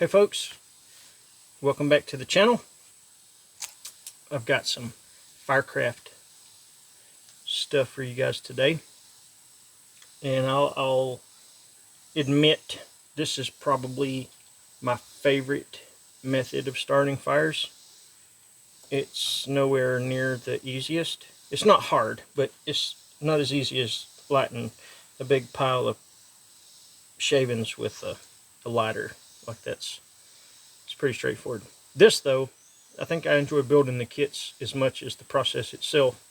Hey folks, welcome back to the channel. I've got some Firecraft stuff for you guys today, and I'll admit this is probably my favorite method of starting fires. It's nowhere near the easiest. It's not hard, but it's not as easy as lighting a big pile of shavings with a lighter. It's pretty straightforward. This though, I think I enjoy building the kits as much as the process itself.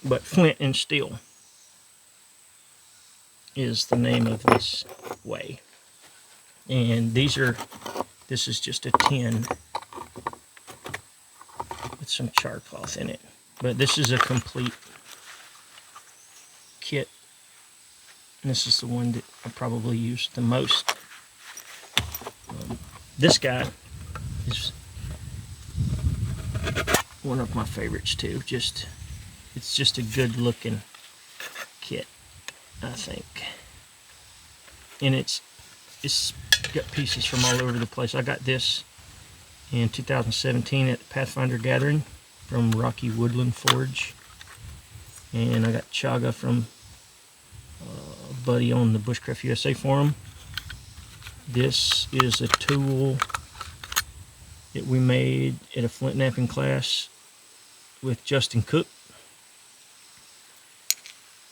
But Flint and Steel is the name of this way. And this is just a tin with some char cloth in it. But this is a complete kit. And this is the one that I probably use the most. This guy is one of my favorites too. It's just a good looking kit, I think. And it's got pieces from all over the place. I got this in 2017 at the Pathfinder Gathering from Rocky Woodland Forge. And I got chaga from a buddy on the Bushcraft USA forum. This is a tool that we made at a Flint napping class with Justin Cook.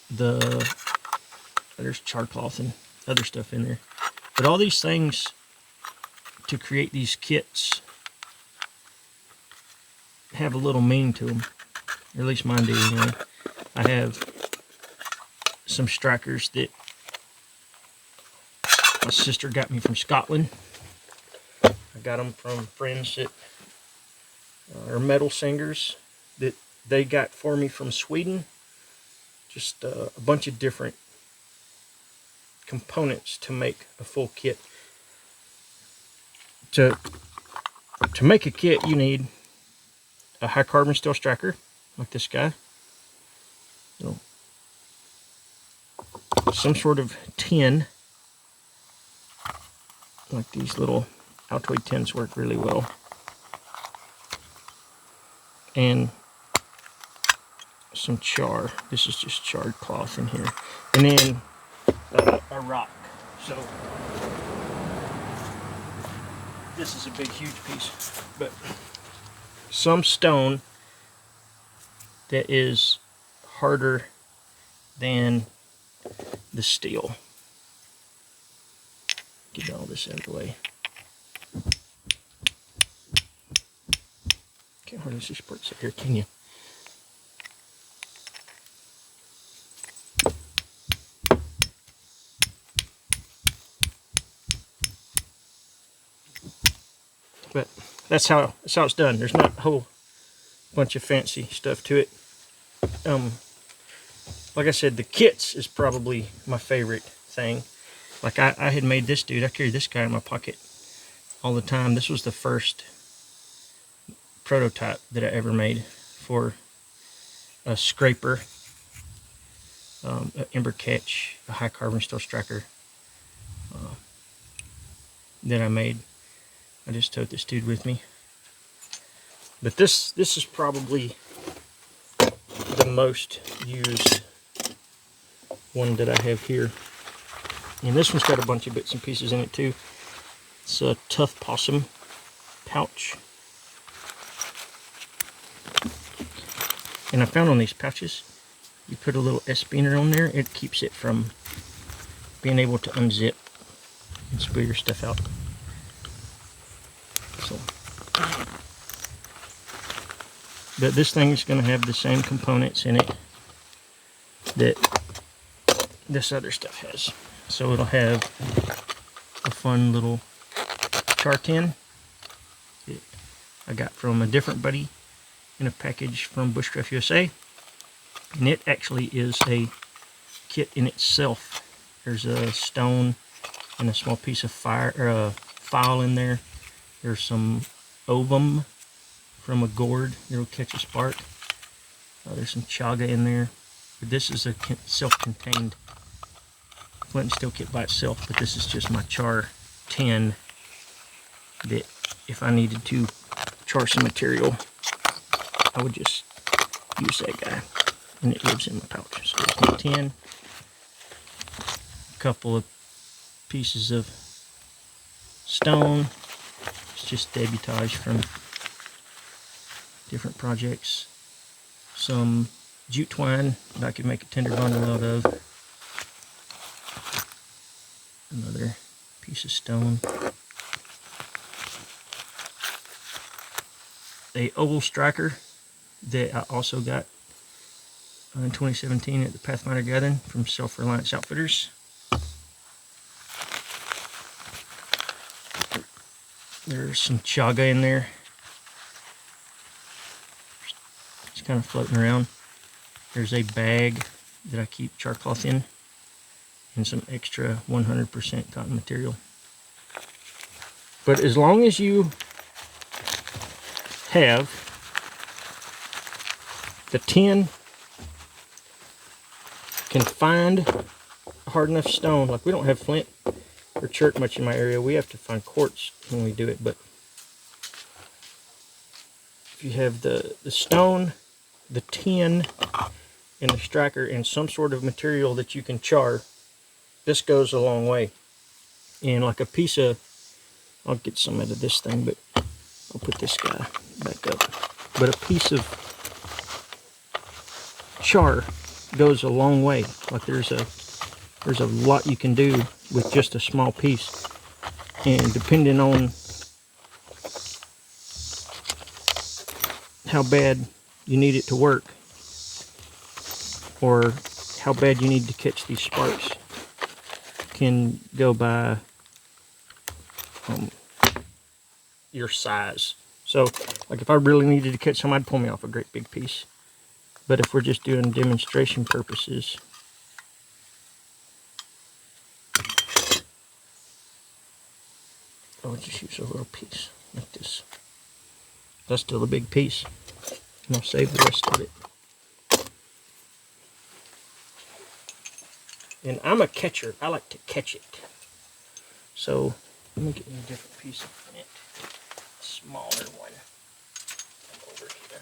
There's char cloth and other stuff in there. But all these things to create these kits have a little meaning to them. Or at least mine do, anyway. I have some strikers that my sister got me from Scotland. I got them from friends that are metal singers that they got for me from Sweden. Just a bunch of different components to make a full kit. To make a kit, you need a high carbon steel striker like this guy. Some sort of tin. Like these little Altoid tins work really well. And some char. This is just charred cloth in here. And then a rock. So this is a big, huge piece. But some stone that is harder than the steel. Get all this out of the way. Can't hardly see spurts up here, can you? But that's how it's done. There's not a whole bunch of fancy stuff to it. Like I said, the kits is probably my favorite thing. Like I had made this dude. I carry this guy in my pocket all the time. This was the first prototype that I ever made for a scraper, an ember catch, a high carbon steel striker that I made. I just took this dude with me. But this is probably the most used one that I have here. And this one's got a bunch of bits and pieces in it too. It's a tough possum pouch. And I found on these pouches, you put a little S-beaner on there, it keeps it from being able to unzip and spill your stuff out. So, but this thing is going to have the same components in it that this other stuff has. So it'll have a fun little char tin that I got from a different buddy in a package from Bushcraft USA. And it actually is a kit in itself. There's a stone and a small piece of file in there. There's some ovum from a gourd that'll catch a spark. There's some chaga in there. But this is a self-contained Flint and Steel kit by itself, but this is just my char tin that if I needed to char some material, I would just use that guy, and it lives in my pouch. So there's my tin, a couple of pieces of stone. It's just debutage from different projects. Some jute twine that I could make a tinder bundle out of. Another piece of stone. A oval striker that I also got in 2017 at the Pathfinder Gathering from Self-Reliance Outfitters. There's some chaga in there. It's kind of floating around. There's a bag that I keep char cloth in, and some extra 100% cotton material. But as long as you have the tin, can find hard enough stone, like we don't have flint or chert much in my area. We have to find quartz when we do it, but if you have the stone, the tin, and the striker, and some sort of material that you can char, this goes a long way. And like a piece of, I'll get some out of this thing, but I'll put this guy back up. But a piece of char goes a long way. Like there's a lot you can do with just a small piece, and depending on how bad you need it to work, or how bad you need to catch these sparks, can go by your size. So like if I really needed to catch some, I'd pull me off a great big piece. But if we're just doing demonstration purposes, I would just use a little piece like this. That's still a big piece, and I'll save the rest of it. And I'm a catcher. I like to catch it. So let me get me a different piece of flint, a smaller one. Over here.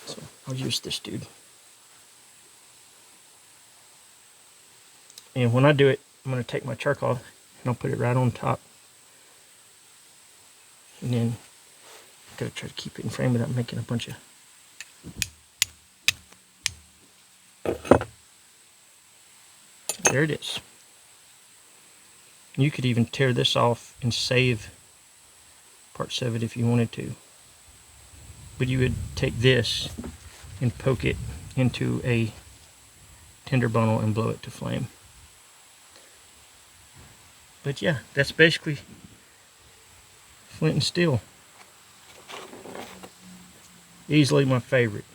So I'll use this dude. And when I do it, I'm going to take my charcoal and I'll put it right on top. And then I've got to try to keep it in frame without making a bunch of... There it is. You could even tear this off and save parts of it if you wanted to. But you would take this and poke it into a tinder bundle and blow it to flame. But yeah, that's basically flint and steel. Easily my favorite.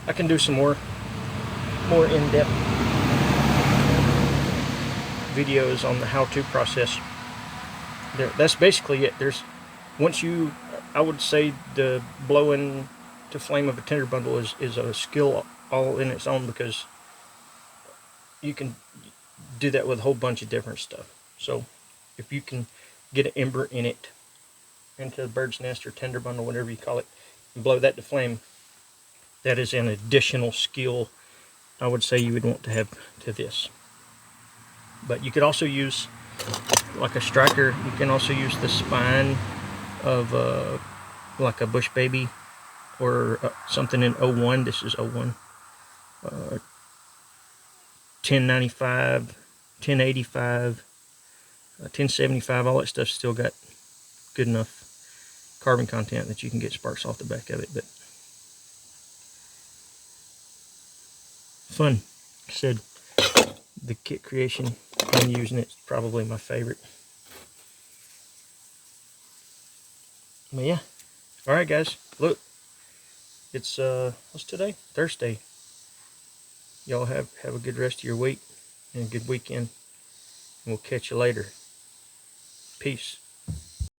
I can do some more in-depth videos on the how-to process. That's basically it. I would say the blowing to flame of a tinder bundle is a skill all in its own, because you can do that with a whole bunch of different stuff. So if you can get an ember in it, into the bird's nest or tinder bundle, whatever you call it, and blow that to flame, that is an additional skill I would say you would want to have to this. But you could also use, like a striker, you can also use the spine of like a bush baby, or something in 01. This is 01. 1095, 1085, 1075, all that stuff's still got good enough carbon content that you can get sparks off the back of it. But fun. Like I said, the kit creation and using it's probably my favorite. But yeah. Alright guys, look. It's what's today? Thursday. Y'all have a good rest of your week and a good weekend. And we'll catch you later. Peace.